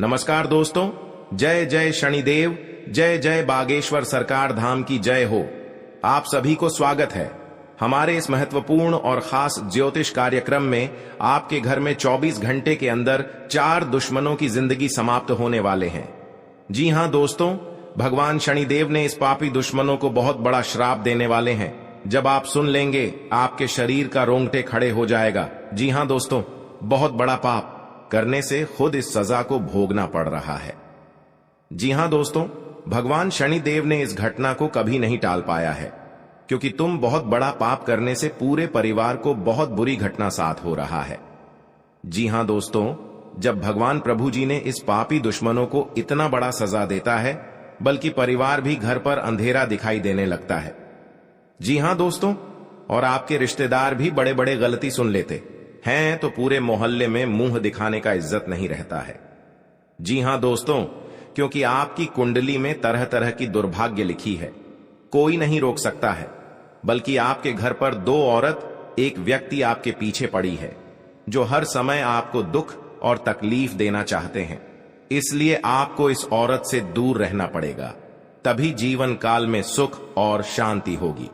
नमस्कार दोस्तों, जय जय शनिदेव, जय जय बागेश्वर सरकार धाम की जय हो। आप सभी को स्वागत है हमारे इस महत्वपूर्ण और खास ज्योतिष कार्यक्रम में। आपके घर में 24 घंटे के अंदर 4 दुश्मनों की जिंदगी समाप्त होने वाले हैं। जी हां दोस्तों, भगवान शनिदेव ने इस पापी दुश्मनों को बहुत बड़ा श्राप देने वाले हैं। जब आप सुन लेंगे आपके शरीर का रोंगटे खड़े हो जाएगा। जी हां दोस्तों, बहुत बड़ा पाप करने से खुद इस सजा को भोगना पड़ रहा है। जी हां दोस्तों, भगवान शनिदेव ने इस घटना को कभी नहीं टाल पाया है, क्योंकि तुम बहुत बड़ा पाप करने से पूरे परिवार को बहुत बुरी घटना साथ हो रहा है। जी हां दोस्तों, जब भगवान प्रभु जी ने इस पापी दुश्मनों को इतना बड़ा सजा देता है, बल्कि परिवार भी घर पर अंधेरा दिखाई देने लगता है। जी हां दोस्तों, और आपके रिश्तेदार भी बड़े बड़े गलती सुन लेते हैं तो पूरे मोहल्ले में मुंह दिखाने का इज्जत नहीं रहता है। जी हां दोस्तों, क्योंकि आपकी कुंडली में तरह तरह की दुर्भाग्य लिखी है, कोई नहीं रोक सकता है। बल्कि आपके घर पर 2 औरत, एक व्यक्ति आपके पीछे पड़ी है, जो हर समय आपको दुख और तकलीफ देना चाहते हैं। इसलिए आपको इस औरत से दूर रहना पड़ेगा, तभी जीवन काल में सुख और शांति होगी।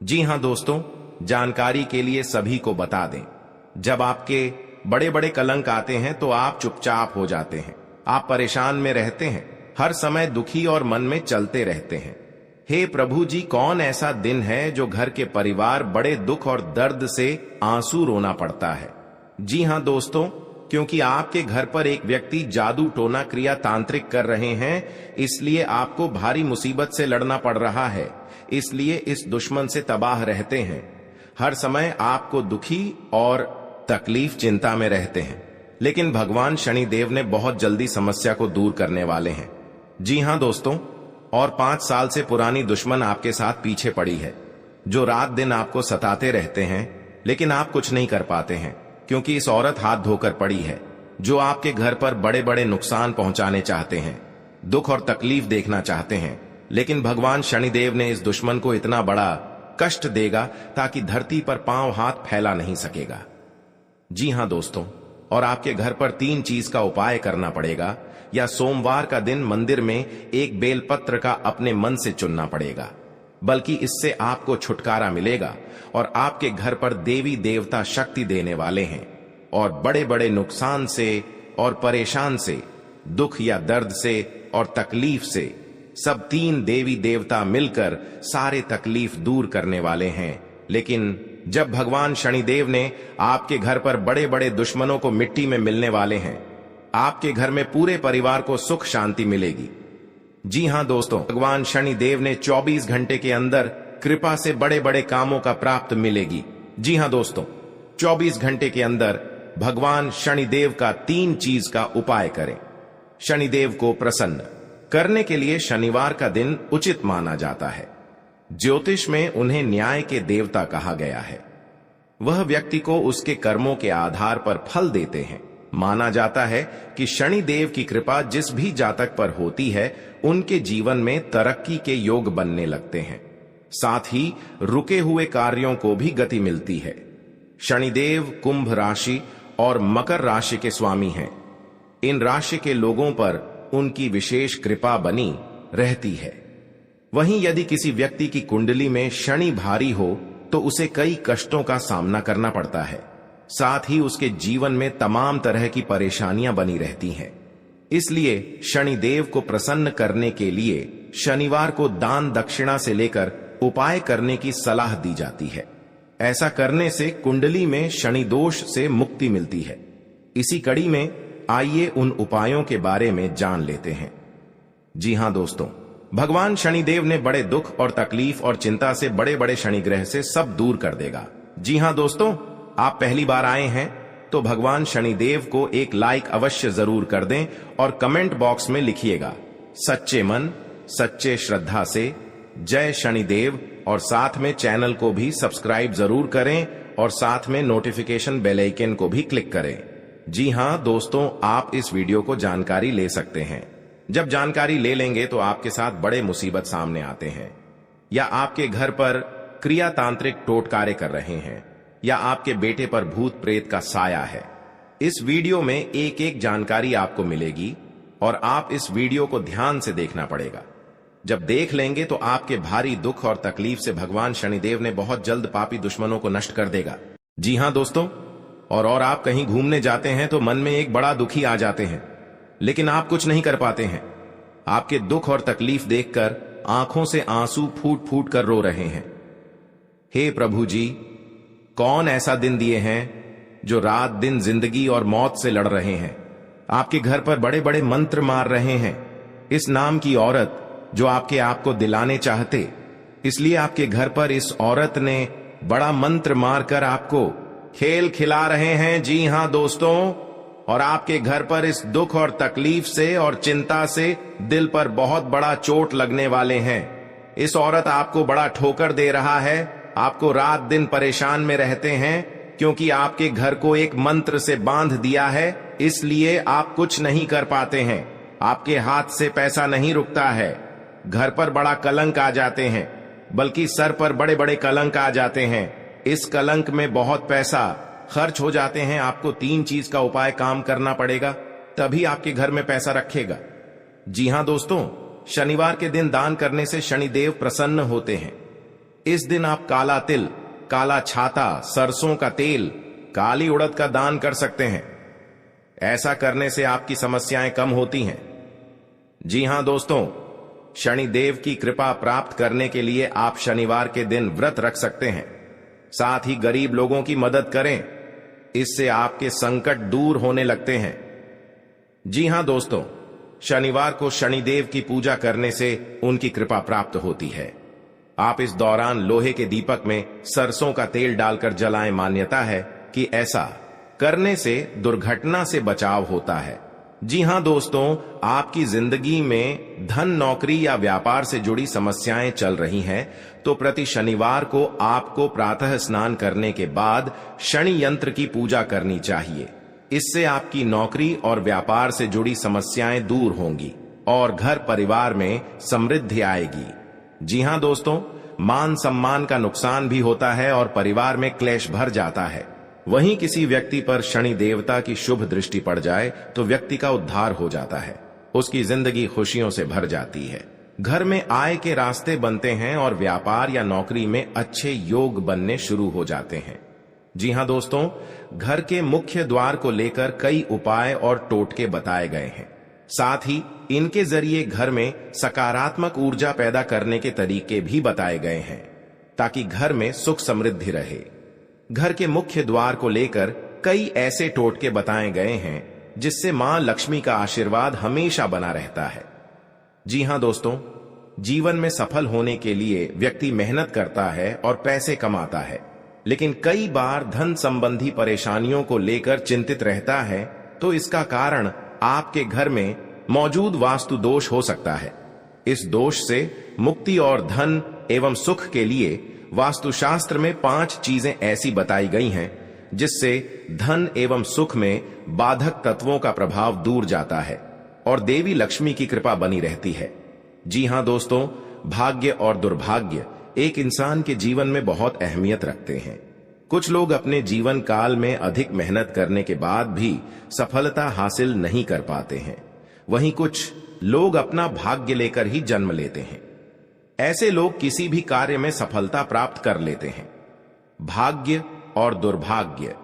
जी हां दोस्तों, जानकारी के लिए सभी को बता दें, जब आपके बड़े बड़े कलंक आते हैं तो आप चुपचाप हो जाते हैं, आप परेशान में रहते हैं, हर समय दुखी और मन में चलते रहते हैं। हे प्रभु जी, कौन ऐसा दिन है जो घर के परिवार बड़े दुख और दर्द से आंसू रोना पड़ता है। जी हां दोस्तों, क्योंकि आपके घर पर एक व्यक्ति जादू टोना क्रिया तांत्रिक कर रहे हैं, इसलिए आपको भारी मुसीबत से लड़ना पड़ रहा है। इसलिए इस दुश्मन से तबाह रहते हैं, हर समय आपको दुखी और तकलीफ चिंता में रहते हैं। लेकिन भगवान शनिदेव ने बहुत जल्दी समस्या को दूर करने वाले हैं। जी हां दोस्तों, और 5 साल से पुरानी दुश्मन आपके साथ पीछे पड़ी है, जो रात दिन आपको सताते रहते हैं, लेकिन आप कुछ नहीं कर पाते हैं, क्योंकि इस औरत हाथ धोकर पड़ी है, जो आपके घर पर बड़े बड़े नुकसान पहुंचाने चाहते हैं, दुख और तकलीफ देखना चाहते हैं। लेकिन भगवान शनिदेव ने इस दुश्मन को इतना बड़ा कष्ट देगा ताकि धरती पर पांव हाथ फैला नहीं सकेगा। जी हां दोस्तों, और आपके घर पर 3 चीज का उपाय करना पड़ेगा, या सोमवार का दिन मंदिर में एक बेलपत्र का अपने मन से चुनना पड़ेगा, बल्कि इससे आपको छुटकारा मिलेगा और आपके घर पर देवी देवता शक्ति देने वाले हैं, और बड़े बड़े नुकसान से और परेशान से, दुख या दर्द से और तकलीफ से, सब 3 देवी देवता मिलकर सारे तकलीफ दूर करने वाले हैं। लेकिन जब भगवान शनिदेव ने आपके घर पर बड़े बड़े दुश्मनों को मिट्टी में मिलने वाले हैं, आपके घर में पूरे परिवार को सुख शांति मिलेगी। जी हां दोस्तों, भगवान शनिदेव ने 24 घंटे के अंदर कृपा से बड़े बड़े कामों का प्राप्त मिलेगी। जी हां दोस्तों, 24 घंटे के अंदर भगवान शनिदेव का 3 चीज का उपाय करें। शनिदेव को प्रसन्न करने के लिए शनिवार का दिन उचित माना जाता है। ज्योतिष में उन्हें न्याय के देवता कहा गया है। वह व्यक्ति को उसके कर्मों के आधार पर फल देते हैं। माना जाता है कि शनिदेव की कृपा जिस भी जातक पर होती है, उनके जीवन में तरक्की के योग बनने लगते हैं, साथ ही रुके हुए कार्यों को भी गति मिलती है। शनिदेव कुंभ राशि और मकर राशि के स्वामी हैं। इन राशि के लोगों पर उनकी विशेष कृपा बनी रहती है। वहीं यदि किसी व्यक्ति की कुंडली में शनि भारी हो तो उसे कई कष्टों का सामना करना पड़ता है, साथ ही उसके जीवन में तमाम तरह की परेशानियां बनी रहती हैं। इसलिए शनिदेव को प्रसन्न करने के लिए शनिवार को दान दक्षिणा से लेकर उपाय करने की सलाह दी जाती है। ऐसा करने से कुंडली में शनि दोष से मुक्ति मिलती है। इसी कड़ी में आइए उन उपायों के बारे में जान लेते हैं। जी हां दोस्तों, भगवान शनिदेव ने बड़े दुख और तकलीफ और चिंता से बड़े बड़े शनिग्रह से सब दूर कर देगा। जी हां दोस्तों, आप पहली बार आए हैं तो भगवान शनिदेव को एक लाइक अवश्य जरूर कर दें और कमेंट बॉक्स में लिखिएगा सच्चे मन सच्चे श्रद्धा से जय शनिदेव, और साथ में चैनल को भी सब्सक्राइब जरूर करें और साथ में नोटिफिकेशन बेल आइकन को भी क्लिक करें। जी हां दोस्तों, आप इस वीडियो को जानकारी ले सकते हैं। जब जानकारी ले लेंगे तो आपके साथ बड़े मुसीबत सामने आते हैं, या आपके घर पर क्रिया तांत्रिक टोटकारे कर रहे हैं, या आपके बेटे पर भूत प्रेत का साया है। इस वीडियो में एक एक जानकारी आपको मिलेगी और आप इस वीडियो को ध्यान से देखना पड़ेगा। जब देख लेंगे तो आपके भारी दुख और तकलीफ से भगवान शनिदेव ने बहुत जल्द पापी दुश्मनों को नष्ट कर देगा। जी हां दोस्तों, और आप कहीं घूमने जाते हैं तो मन में एक बड़ा दुखी आ जाते हैं, लेकिन आप कुछ नहीं कर पाते हैं। आपके दुख और तकलीफ देखकर आंखों से आंसू फूट फूट कर रो रहे हैं। हे प्रभु जी, कौन ऐसा दिन दिए हैं जो रात दिन जिंदगी और मौत से लड़ रहे हैं। आपके घर पर बड़े बड़े मंत्र मार रहे हैं इस नाम की औरत जो आपके आप को दिलाने चाहते, इसलिए आपके घर पर इस औरत ने बड़ा मंत्र मारकर आपको खेल खिला रहे हैं। जी हां दोस्तों, और आपके घर पर इस दुख और तकलीफ से और चिंता से दिल पर बहुत बड़ा चोट लगने वाले हैं। इस औरत आपको बड़ा ठोकर दे रहा है, आपको रात दिन परेशान में रहते हैं क्योंकि आपके घर को एक मंत्र से बांध दिया है, इसलिए आप कुछ नहीं कर पाते हैं। आपके हाथ से पैसा नहीं रुकता है, घर पर बड़ा कलंक आ जाते हैं, बल्कि सर पर बड़े बड़े कलंक आ जाते हैं। इस कलंक में बहुत पैसा खर्च हो जाते हैं। आपको 3 चीज का उपाय काम करना पड़ेगा, तभी आपके घर में पैसा रखेगा। जी हां दोस्तों, शनिवार के दिन दान करने से शनिदेव प्रसन्न होते हैं। इस दिन आप काला तिल, काला छाता, सरसों का तेल, काली उड़द का दान कर सकते हैं। ऐसा करने से आपकी समस्याएं कम होती हैं। जी हां दोस्तों, शनिदेव की कृपा प्राप्त करने के लिए आप शनिवार के दिन व्रत रख सकते हैं। साथ ही गरीब लोगों की मदद करें, इससे आपके संकट दूर होने लगते हैं। जी हां दोस्तों, शनिवार को शनिदेव की पूजा करने से उनकी कृपा प्राप्त होती है। आप इस दौरान लोहे के दीपक में सरसों का तेल डालकर जलाएं। मान्यता है कि ऐसा करने से दुर्घटना से बचाव होता है। जी हां दोस्तों, आपकी जिंदगी में धन, नौकरी या व्यापार से जुड़ी समस्याएं चल रही हैं, तो प्रति शनिवार को आपको प्रातः स्नान करने के बाद शनि यंत्र की पूजा करनी चाहिए। इससे आपकी नौकरी और व्यापार से जुड़ी समस्याएं दूर होंगी और घर परिवार में समृद्धि आएगी। जी हां दोस्तों, मान सम्मान का नुकसान भी होता है और परिवार में क्लेश भर जाता है। वहीं किसी व्यक्ति पर शनि देवता की शुभ दृष्टि पड़ जाए तो व्यक्ति का उद्धार हो जाता है, उसकी जिंदगी खुशियों से भर जाती है। घर में आय के रास्ते बनते हैं और व्यापार या नौकरी में अच्छे योग बनने शुरू हो जाते हैं। जी हां दोस्तों, घर के मुख्य द्वार को लेकर कई उपाय और टोटके बताए गए हैं। साथ ही इनके जरिए घर में सकारात्मक ऊर्जा पैदा करने के तरीके भी बताए गए हैं, ताकि घर में सुख समृद्धि रहे। घर के मुख्य द्वार को लेकर कई ऐसे टोटके बताए गए हैं जिससे मां लक्ष्मी का आशीर्वाद हमेशा बना रहता है। जी हां दोस्तों, जीवन में सफल होने के लिए व्यक्ति मेहनत करता है और पैसे कमाता है, लेकिन कई बार धन संबंधी परेशानियों को लेकर चिंतित रहता है, तो इसका कारण आपके घर में मौजूद वास्तु दोष हो सकता है। इस दोष से मुक्ति और धन एवं सुख के लिए वास्तुशास्त्र में 5 चीजें ऐसी बताई गई हैं जिससे धन एवं सुख में बाधक तत्वों का प्रभाव दूर जाता है और देवी लक्ष्मी की कृपा बनी रहती है। जी हां दोस्तों, भाग्य और दुर्भाग्य एक इंसान के जीवन में बहुत अहमियत रखते हैं। कुछ लोग अपने जीवन काल में अधिक मेहनत करने के बाद भी सफलता हासिल नहीं कर पाते हैं। वहीं कुछ लोग अपना भाग्य लेकर ही जन्म लेते हैं। ऐसे लोग किसी भी कार्य में सफलता प्राप्त कर लेते हैं। भाग्य और दुर्भाग्य,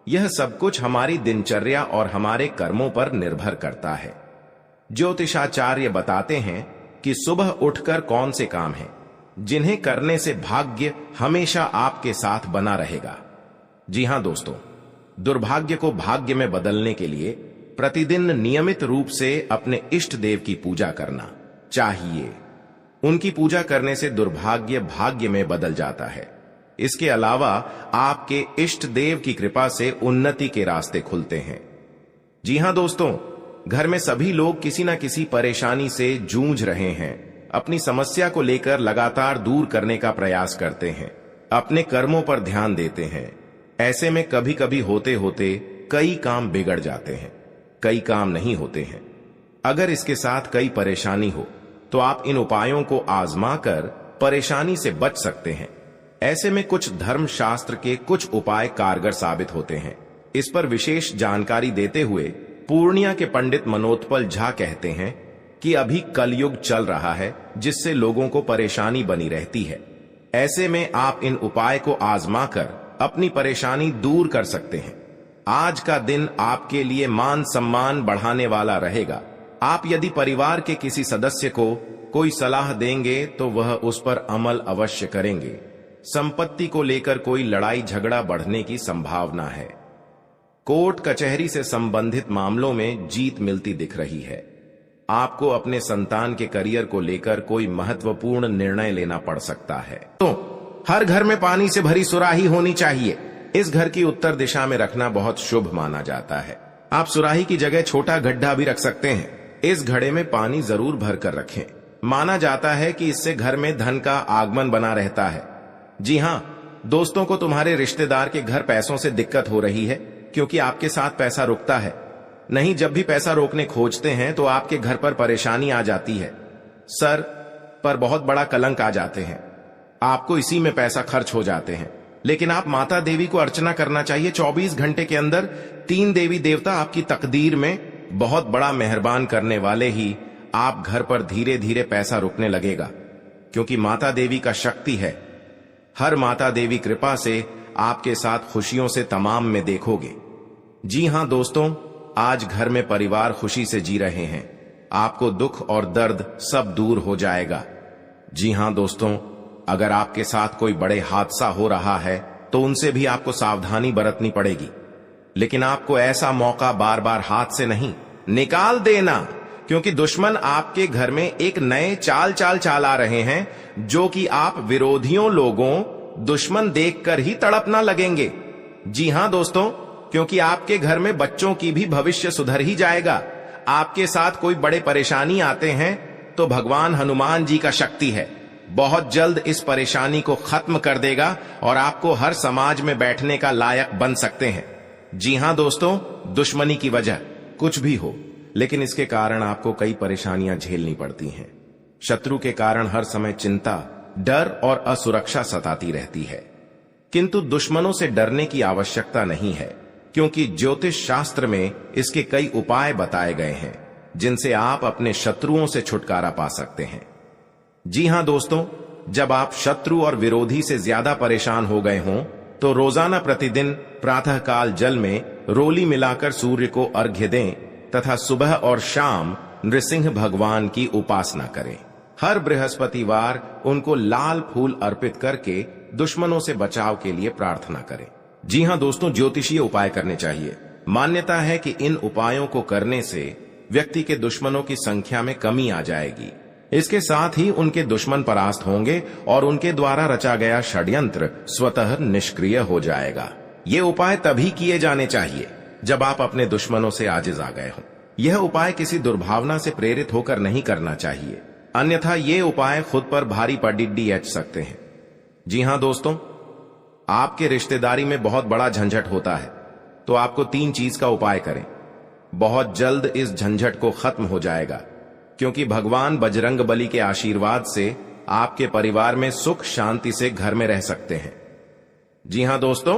यह सब कुछ हमारी दिनचर्या और हमारे कर्मों पर निर्भर करता है। ज्योतिषाचार्य बताते हैं कि सुबह उठकर कौन से काम हैं जिन्हें करने से भाग्य हमेशा आपके साथ बना रहेगा। जी हां दोस्तों, दुर्भाग्य को भाग्य में बदलने के लिए प्रतिदिन नियमित रूप से अपने इष्ट देव की पूजा करना चाहिए। उनकी पूजा करने से दुर्भाग्य भाग्य में बदल जाता है। इसके अलावा आपके इष्ट देव की कृपा से उन्नति के रास्ते खुलते हैं। जी हां दोस्तों, घर में सभी लोग किसी न किसी परेशानी से जूझ रहे हैं। अपनी समस्या को लेकर लगातार दूर करने का प्रयास करते हैं, अपने कर्मों पर ध्यान देते हैं। ऐसे में कभी कभी होते होते कई काम बिगड़ जाते हैं, कई काम नहीं होते हैं। अगर इसके साथ कई परेशानी हो तो आप इन उपायों को आजमा कर परेशानी से बच सकते हैं। ऐसे में कुछ धर्म शास्त्र के कुछ उपाय कारगर साबित होते हैं। इस पर विशेष जानकारी देते हुए पूर्णिया के पंडित मनोत्पल झा कहते हैं कि अभी कलयुग चल रहा है, जिससे लोगों को परेशानी बनी रहती है। ऐसे में आप इन उपाय को आजमा कर अपनी परेशानी दूर कर सकते हैं। आज का दिन आपके लिए मान सम्मान बढ़ाने वाला रहेगा। आप यदि परिवार के किसी सदस्य को कोई सलाह देंगे तो वह उस पर अमल अवश्य करेंगे। संपत्ति को लेकर कोई लड़ाई झगड़ा बढ़ने की संभावना है। कोर्ट कचहरी से संबंधित मामलों में जीत मिलती दिख रही है। आपको अपने संतान के करियर को लेकर कोई महत्वपूर्ण निर्णय लेना पड़ सकता है। तो हर घर में पानी से भरी सुराही होनी चाहिए। इस घर की उत्तर दिशा में रखना बहुत शुभ माना जाता है। आप सुराही की जगह छोटा गड्ढा भी रख सकते हैं। इस घड़े में पानी जरूर भर कर रखें। माना जाता है कि इससे घर में धन का आगमन बना रहता है। जी हाँ दोस्तों, को तुम्हारे रिश्तेदार के घर पैसों से दिक्कत हो रही है क्योंकि आपके साथ पैसा रुकता है। नहीं, जब भी पैसा रोकने खोजते हैं तो आपके घर पर परेशानी आ जाती है। सर पर बहुत बड़ा कलंक आ जाते हैं। आपको इसी में पैसा खर्च हो जाते हैं। लेकिन आप माता देवी को अर्चना करना चाहिए। 24 घंटे के अंदर 3 देवी देवता आपकी तकदीर में बहुत बड़ा मेहरबान करने वाले ही आप घर पर धीरे धीरे पैसा रुकने लगेगा, क्योंकि माता देवी का शक्ति है। हर माता देवी कृपा से आपके साथ खुशियों से तमाम में देखोगे। जी हां दोस्तों, आज घर में परिवार खुशी से जी रहे हैं। आपको दुख और दर्द सब दूर हो जाएगा। जी हां दोस्तों, अगर आपके साथ कोई बड़े हादसा हो रहा है तो उनसे भी आपको सावधानी बरतनी पड़ेगी। लेकिन आपको ऐसा मौका बार बार हाथ से नहीं निकाल देना, क्योंकि दुश्मन आपके घर में एक नए चाल आ रहे हैं, जो कि आप विरोधियों लोगों दुश्मन देखकर ही तड़पना लगेंगे। जी हां दोस्तों, क्योंकि आपके घर में बच्चों की भी भविष्य सुधर ही जाएगा। आपके साथ कोई बड़े परेशानी आते हैं तो भगवान हनुमान जी का शक्ति है, बहुत जल्द इस परेशानी को खत्म कर देगा और आपको हर समाज में बैठने का लायक बन सकते हैं। जी हां दोस्तों, दुश्मनी की वजह कुछ भी हो, लेकिन इसके कारण आपको कई परेशानियां झेलनी पड़ती हैं। शत्रु के कारण हर समय चिंता, डर और असुरक्षा सताती रहती है। किंतु दुश्मनों से डरने की आवश्यकता नहीं है, क्योंकि ज्योतिष शास्त्र में इसके कई उपाय बताए गए हैं, जिनसे आप अपने शत्रुओं से छुटकारा पा सकते हैं। जी हां दोस्तों, जब आप शत्रु और विरोधी से ज्यादा परेशान हो गए हों तो रोजाना प्रतिदिन प्रातःकाल जल में रोली मिलाकर सूर्य को अर्घ्य दें तथा सुबह और शाम नृसिंह भगवान की उपासना करें। हर बृहस्पतिवार उनको लाल फूल अर्पित करके दुश्मनों से बचाव के लिए प्रार्थना करें। जी हां दोस्तों, ज्योतिषीय उपाय करने चाहिए। मान्यता है कि इन उपायों को करने से व्यक्ति के दुश्मनों की संख्या में कमी आ जाएगी। इसके साथ ही उनके दुश्मन परास्त होंगे और उनके द्वारा रचा गया षड्यंत्र स्वतः निष्क्रिय हो जाएगा। ये उपाय तभी किए जाने चाहिए जब आप अपने दुश्मनों से आजिज आ गए हों। यह उपाय किसी दुर्भावना से प्रेरित होकर नहीं करना चाहिए, अन्यथा ये उपाय खुद पर भारी पडिड्डी एच सकते हैं। जी हां दोस्तों, आपके रिश्तेदारी में बहुत बड़ा झंझट होता है तो आपको 3 चीज का उपाय करें। बहुत जल्द इस झंझट को खत्म हो जाएगा, क्योंकि भगवान बजरंगबली के आशीर्वाद से आपके परिवार में सुख शांति से घर में रह सकते हैं। जी हां दोस्तों,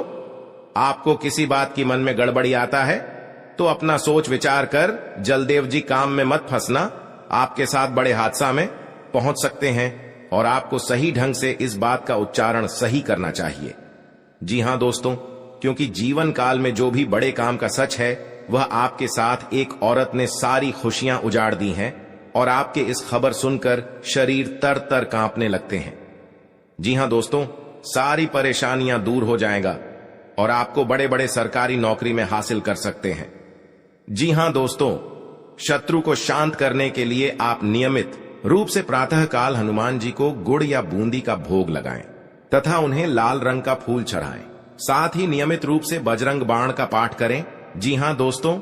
आपको किसी बात की मन में गड़बड़ी आता है तो अपना सोच विचार कर जलदेव जी काम में मत फंसना। आपके साथ बड़े हादसा में पहुंच सकते हैं और आपको सही ढंग से इस बात का उच्चारण सही करना चाहिए। जी हां दोस्तों, क्योंकि जीवन काल में जो भी बड़े काम का सच है वह आपके साथ एक औरत ने सारी खुशियां उजाड़ दी हैं और आपके इस खबर सुनकर शरीर तर तर कांपने लगते हैं। जी हां दोस्तों, सारी परेशानियां दूर हो जाएगा और आपको बड़े बड़े सरकारी नौकरी में हासिल कर सकते हैं। जी हां दोस्तों, शत्रु को शांत करने के लिए आप नियमित रूप से प्रातःकाल हनुमान जी को गुड़ या बूंदी का भोग लगाएं तथा उन्हें लाल रंग का फूल चढ़ाएं। साथ ही नियमित रूप से बजरंग बाण का पाठ करें। जी हां दोस्तों,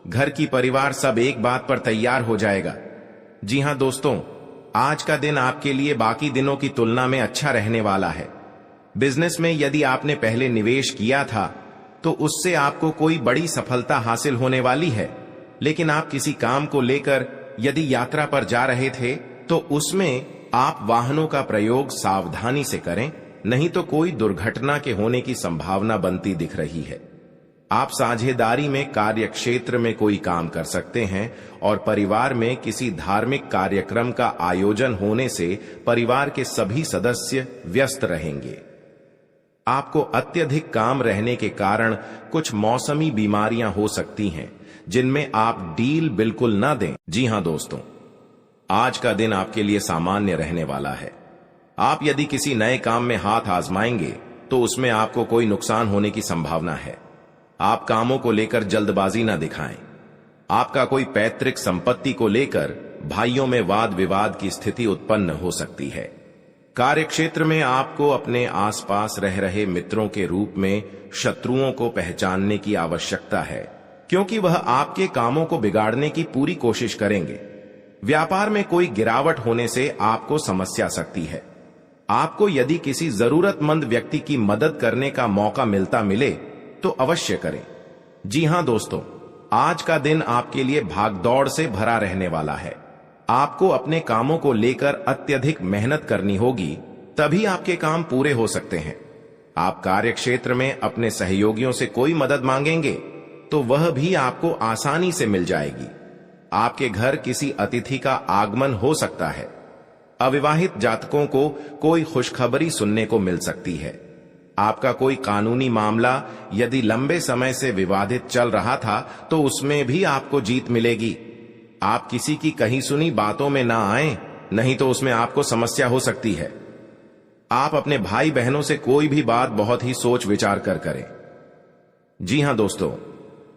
घर की परिवार सब एक बात पर तैयार हो जाएगा। जी हां दोस्तों, आज का दिन आपके लिए बाकी दिनों की तुलना में अच्छा रहने वाला है। बिजनेस में यदि आपने पहले निवेश किया था तो उससे आपको कोई बड़ी सफलता हासिल होने वाली है, लेकिन आप किसी काम को लेकर यदि यात्रा पर जा रहे थे तो उसमें आप वाहनों का प्रयोग सावधानी से करें, नहीं तो कोई दुर्घटना के होने की संभावना बनती दिख रही है। आप साझेदारी में कार्य क्षेत्र में कोई काम कर सकते हैं और परिवार में किसी धार्मिक कार्यक्रम का आयोजन होने से परिवार के सभी सदस्य व्यस्त रहेंगे। आपको अत्यधिक काम रहने के कारण कुछ मौसमी बीमारियां हो सकती हैं, जिनमें आप डील बिल्कुल ना दें। जी हां दोस्तों, आज का दिन आपके लिए सामान्य रहने वाला है। आप यदि किसी नए काम में हाथ आजमाएंगे तो उसमें आपको कोई नुकसान होने की संभावना है। आप कामों को लेकर जल्दबाजी ना दिखाएं। आपका कोई पैतृक संपत्ति को लेकर भाइयों में वाद विवाद की स्थिति उत्पन्न हो सकती है। कार्यक्षेत्र में आपको अपने आसपास रह रहे मित्रों के रूप में शत्रुओं को पहचानने की आवश्यकता है, क्योंकि वह आपके कामों को बिगाड़ने की पूरी कोशिश करेंगे। व्यापार में कोई गिरावट होने से आपको समस्या सकती है। आपको यदि किसी जरूरतमंद व्यक्ति की मदद करने का मौका मिले तो अवश्य करें। जी हां दोस्तों, आज का दिन आपके लिए भागदौड़ से भरा रहने वाला है। आपको अपने कामों को लेकर अत्यधिक मेहनत करनी होगी, तभी आपके काम पूरे हो सकते हैं। आप कार्यक्षेत्र में अपने सहयोगियों से कोई मदद मांगेंगे तो वह भी आपको आसानी से मिल जाएगी। आपके घर किसी अतिथि का आगमन हो सकता है। अविवाहित जातकों को कोई खुशखबरी सुनने को मिल सकती है। आपका कोई कानूनी मामला यदि लंबे समय से विवादित चल रहा था तो उसमें भी आपको जीत मिलेगी। आप किसी की कही सुनी बातों में ना आएं, नहीं तो उसमें आपको समस्या हो सकती है। आप अपने भाई बहनों से कोई भी बात बहुत ही सोच विचार कर करें। जी हां दोस्तों,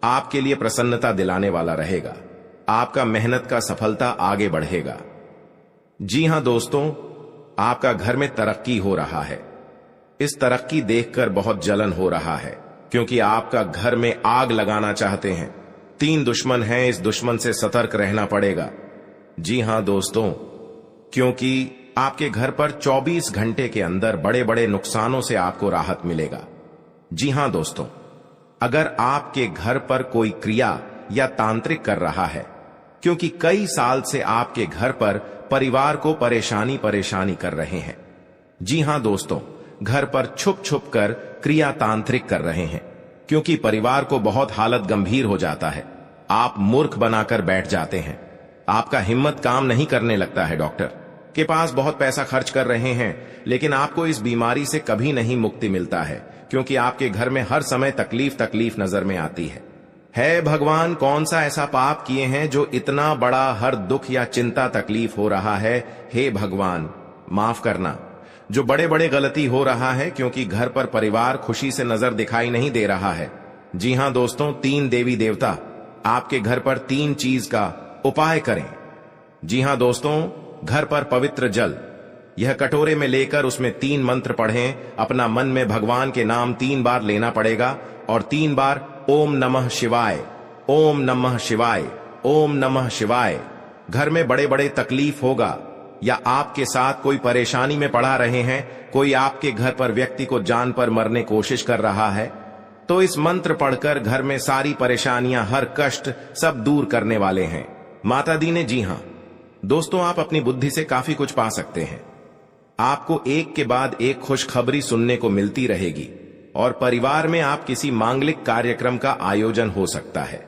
आपके लिए प्रसन्नता दिलाने वाला रहेगा। आपका मेहनत का सफलता आगे बढ़ेगा। जी हां दोस्तों, आपका घर में तरक्की हो रहा है। इस तरक्की देखकर बहुत जलन हो रहा है, क्योंकि आपका घर में आग लगाना चाहते हैं। 3 दुश्मन हैं, इस दुश्मन से सतर्क रहना पड़ेगा। जी हां दोस्तों, क्योंकि आपके घर पर 24 घंटे के अंदर बड़े बड़े नुकसानों से आपको राहत मिलेगा। जी हां दोस्तों, अगर आपके घर पर कोई क्रिया या तांत्रिक कर रहा है, क्योंकि कई साल से आपके घर पर परिवार को परेशानी कर रहे हैं। जी हां दोस्तों, घर पर छुप छुप कर क्रिया तांत्रिक कर रहे हैं, क्योंकि परिवार को बहुत हालत गंभीर हो जाता है। आप मूर्ख बनाकर बैठ जाते हैं। आपका हिम्मत काम नहीं करने लगता है। डॉक्टर के पास बहुत पैसा खर्च कर रहे हैं, लेकिन आपको इस बीमारी से कभी नहीं मुक्ति मिलता है, क्योंकि आपके घर में हर समय तकलीफ नजर में आती है भगवान, कौन सा ऐसा पाप किए हैं जो इतना बड़ा हर दुख या चिंता तकलीफ हो रहा है। हे भगवान, माफ करना। जो बड़े बड़े गलती हो रहा है, क्योंकि घर पर परिवार खुशी से नजर दिखाई नहीं दे रहा है। जी हां दोस्तों, 3 देवी देवता आपके घर पर 3 चीज का उपाय करें। जी हां दोस्तों, घर पर पवित्र जल, यह कटोरे में लेकर उसमें 3 मंत्र पढ़ें। अपना मन में भगवान के नाम 3 बार लेना पड़ेगा और 3 बार ओम नमः शिवाय, ओम नमः शिवाय, ओम नमः शिवाय। घर में बड़े बड़े तकलीफ होगा या आपके साथ कोई परेशानी में पड़ा रहे हैं, कोई आपके घर पर व्यक्ति को जान पर मरने कोशिश कर रहा है, तो इस मंत्र पढ़कर घर में सारी परेशानियां, हर कष्ट सब दूर करने वाले हैं माता दी ने। जी हां दोस्तों, आप अपनी बुद्धि से काफी कुछ पा सकते हैं। आपको एक के बाद एक खुशखबरी सुनने को मिलती रहेगी और परिवार में आप किसी मांगलिक कार्यक्रम का आयोजन हो सकता है।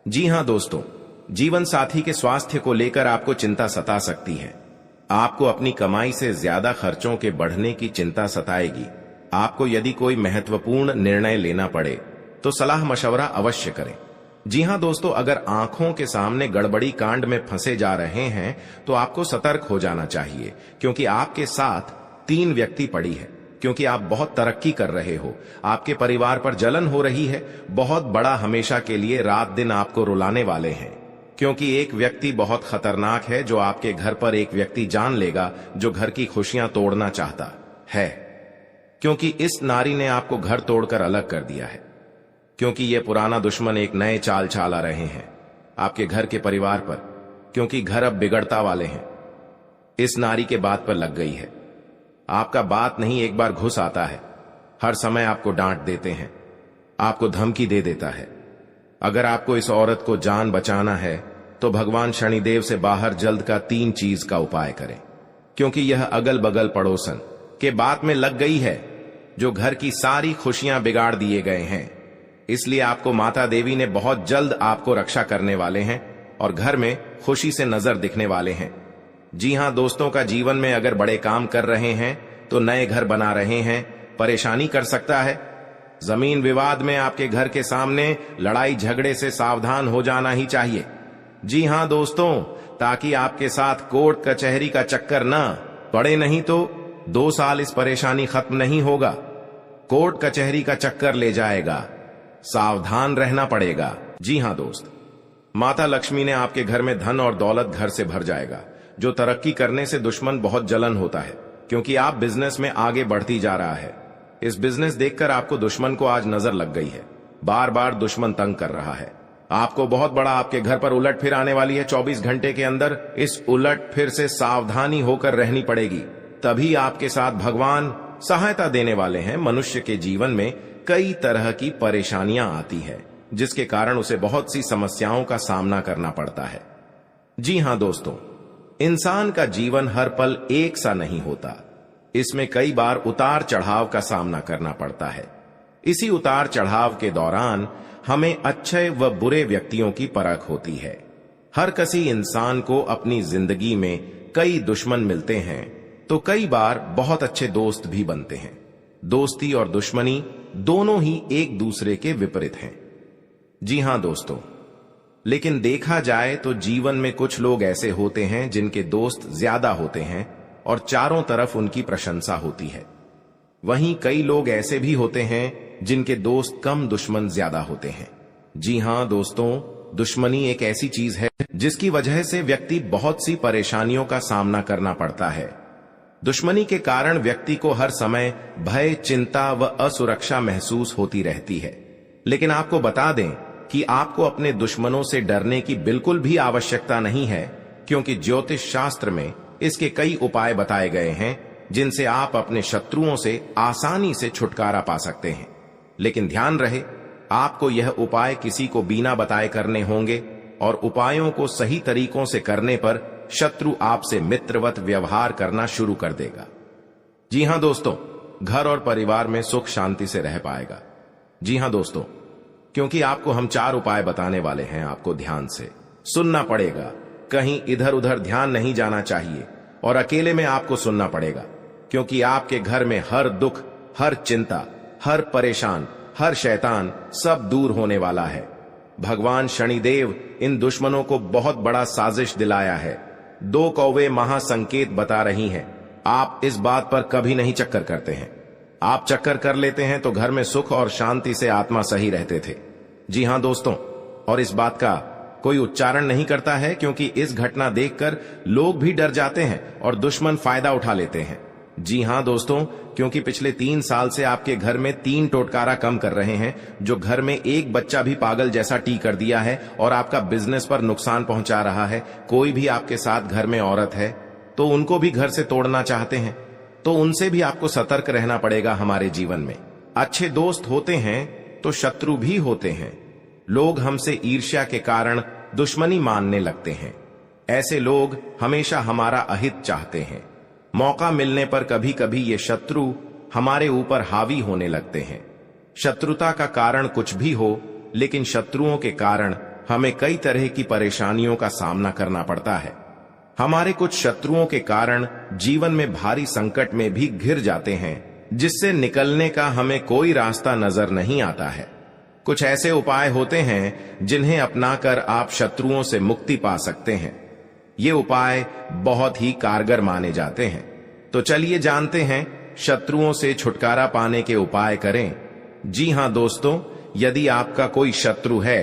जी हां दोस्तों, जीवन साथी के स्वास्थ्य को लेकर आपको चिंता सता सकती है। आपको अपनी कमाई से ज्यादा खर्चों के बढ़ने की चिंता सताएगी। आपको यदि कोई महत्वपूर्ण निर्णय लेना पड़े तो सलाह मशवरा अवश्य करें। जी हां दोस्तों, अगर आंखों के सामने गड़बड़ी कांड में फंसे जा रहे हैं तो आपको सतर्क हो जाना चाहिए, क्योंकि आपके साथ 3 व्यक्ति पड़ी है, क्योंकि आप बहुत तरक्की कर रहे हो। आपके परिवार पर जलन हो रही है। बहुत बड़ा हमेशा के लिए रात दिन आपको रुलाने वाले हैं, क्योंकि एक व्यक्ति बहुत खतरनाक है जो आपके घर पर एक व्यक्ति जान लेगा जो घर की खुशियां तोड़ना चाहता है, क्योंकि इस नारी ने आपको घर तोड़कर अलग कर दिया है। क्योंकि ये पुराना दुश्मन एक नए चाल चला रहे हैं आपके घर के परिवार पर, क्योंकि घर अब बिगड़ता वाले हैं। इस नारी के बात पर लग गई है। आपका बात नहीं एक बार घुस आता है। हर समय आपको डांट देते हैं, आपको धमकी दे देता है। अगर आपको इस औरत को जान बचाना है तो भगवान शनिदेव से बाहर जल्द का 3 चीज का उपाय करें, क्योंकि यह अगल बगल पड़ोसन के बात में लग गई है, जो घर की सारी खुशियां बिगाड़ दिए गए हैं। इसलिए आपको माता देवी ने बहुत जल्द आपको रक्षा करने वाले हैं और घर में खुशी से नजर दिखने वाले हैं। जी हां दोस्तों, का जीवन में अगर बड़े काम कर रहे हैं तो नए घर बना रहे हैं, परेशानी कर सकता है। जमीन विवाद में आपके घर के सामने लड़ाई झगड़े से सावधान हो जाना ही चाहिए। जी हां दोस्तों, ताकि आपके साथ कोर्ट कचहरी का चक्कर ना पड़े, नहीं तो 2 साल इस परेशानी खत्म नहीं होगा। कोर्ट कचहरी का चक्कर ले जाएगा, सावधान रहना पड़ेगा। जी हां दोस्त, माता लक्ष्मी ने आपके घर में धन और दौलत घर से भर जाएगा। जो तरक्की करने से दुश्मन बहुत जलन होता है, क्योंकि आप बिजनेस में आगे बढ़ती जा रहा है। इस बिजनेस देखकर आपको दुश्मन को आज नजर लग गई है। बार बार दुश्मन तंग कर रहा है आपको। बहुत बड़ा आपके घर पर उलट फिर आने वाली है 24 घंटे के अंदर। इस उलट फिर से सावधानी होकर रहनी पड़ेगी, तभी आपके साथ भगवान सहायता देने वाले हैं। मनुष्य के जीवन में कई तरह की परेशानियां आती है, जिसके कारण उसे बहुत सी समस्याओं का सामना करना पड़ता है। जी हां दोस्तों, इंसान का जीवन हर पल एक सा नहीं होता। इसमें कई बार उतार चढ़ाव का सामना करना पड़ता है। इसी उतार चढ़ाव के दौरान हमें अच्छे व बुरे व्यक्तियों की परख होती है। हर किसी इंसान को अपनी जिंदगी में कई दुश्मन मिलते हैं, तो कई बार बहुत अच्छे दोस्त भी बनते हैं। दोस्ती और दुश्मनी दोनों ही एक दूसरे के विपरीत हैं। जी हां दोस्तों, लेकिन देखा जाए तो जीवन में कुछ लोग ऐसे होते हैं जिनके दोस्त ज्यादा होते हैं और चारों तरफ उनकी प्रशंसा होती है। वहीं कई लोग ऐसे भी होते हैं जिनके दोस्त कम, दुश्मन ज्यादा होते हैं। जी हां दोस्तों, दुश्मनी एक ऐसी चीज है जिसकी वजह से व्यक्ति बहुत सी परेशानियों का सामना करना पड़ता है। दुश्मनी के कारण व्यक्ति को हर समय भय, चिंता व असुरक्षा महसूस होती रहती है। लेकिन आपको बता दें कि आपको अपने दुश्मनों से डरने की बिल्कुल भी आवश्यकता नहीं है, क्योंकि ज्योतिष शास्त्र में इसके कई उपाय बताए गए हैं जिनसे आप अपने शत्रुओं से आसानी से छुटकारा पा सकते हैं। लेकिन ध्यान रहे, आपको यह उपाय किसी को बिना बताए करने होंगे और उपायों को सही तरीकों से करने पर शत्रु आपसे मित्रवत व्यवहार करना शुरू कर देगा। जी हां दोस्तों, घर और परिवार में सुख शांति से रह पाएगा। जी हां दोस्तों, क्योंकि आपको हम 4 उपाय बताने वाले हैं, आपको ध्यान से सुनना पड़ेगा। कहीं इधर उधर ध्यान नहीं जाना चाहिए और अकेले में आपको सुनना पड़ेगा, क्योंकि आपके घर में हर दुख, हर चिंता, हर परेशान, हर शैतान सब दूर होने वाला है। भगवान शनिदेव इन दुश्मनों को बहुत बड़ा साजिश दिलाया है। 2 कौवे महासंकेत बता रही हैं। आप इस बात पर कभी नहीं चक्कर करते हैं। आप चक्कर कर लेते हैं तो घर में सुख और शांति से आत्मा सही रहते थे। जी हां दोस्तों, और इस बात का कोई उच्चारण नहीं करता है, क्योंकि इस घटना देखकर लोग भी डर जाते हैं और दुश्मन फायदा उठा लेते हैं। जी हां दोस्तों, क्योंकि पिछले 3 साल से आपके घर में 3 टोटकारा कम कर रहे हैं, जो घर में एक बच्चा भी पागल जैसा टी कर दिया है और आपका बिजनेस पर नुकसान पहुंचा रहा है। कोई भी आपके साथ घर में औरत है तो उनको भी घर से तोड़ना चाहते हैं, तो उनसे भी आपको सतर्क रहना पड़ेगा। हमारे जीवन में अच्छे दोस्त होते हैं तो शत्रु भी होते हैं। लोग हमसे ईर्ष्या के कारण दुश्मनी मानने लगते हैं। ऐसे लोग हमेशा हमारा अहित चाहते हैं। मौका मिलने पर कभी कभी ये शत्रु हमारे ऊपर हावी होने लगते हैं। शत्रुता का कारण कुछ भी हो, लेकिन शत्रुओं के कारण हमें कई तरह की परेशानियों का सामना करना पड़ता है। हमारे कुछ शत्रुओं के कारण जीवन में भारी संकट में भी घिर जाते हैं, जिससे निकलने का हमें कोई रास्ता नजर नहीं आता है। कुछ ऐसे उपाय होते हैं जिन्हें अपनाकर आप शत्रुओं से मुक्ति पा सकते हैं। ये उपाय बहुत ही कारगर माने जाते हैं। तो चलिए जानते हैं शत्रुओं से छुटकारा पाने के उपाय करें। जी हां दोस्तों, यदि आपका कोई शत्रु है